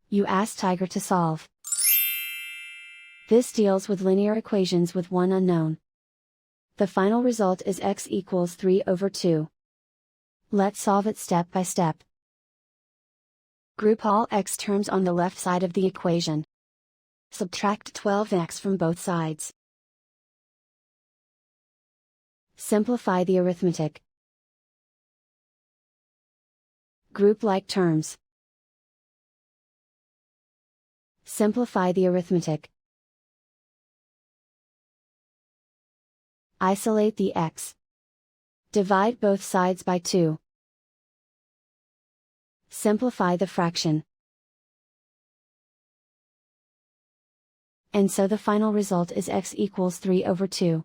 You ask Tiger to solve. This deals with linear equations with one unknown. The final result is x equals 3/2. Let's solve it step by step. Group all x terms on the left side of the equation. Subtract 12x from both sides. Simplify the arithmetic. Group like terms. Simplify the arithmetic. Isolate the x. Divide both sides by 2. Simplify the fraction. And so the final result is x equals 3/2.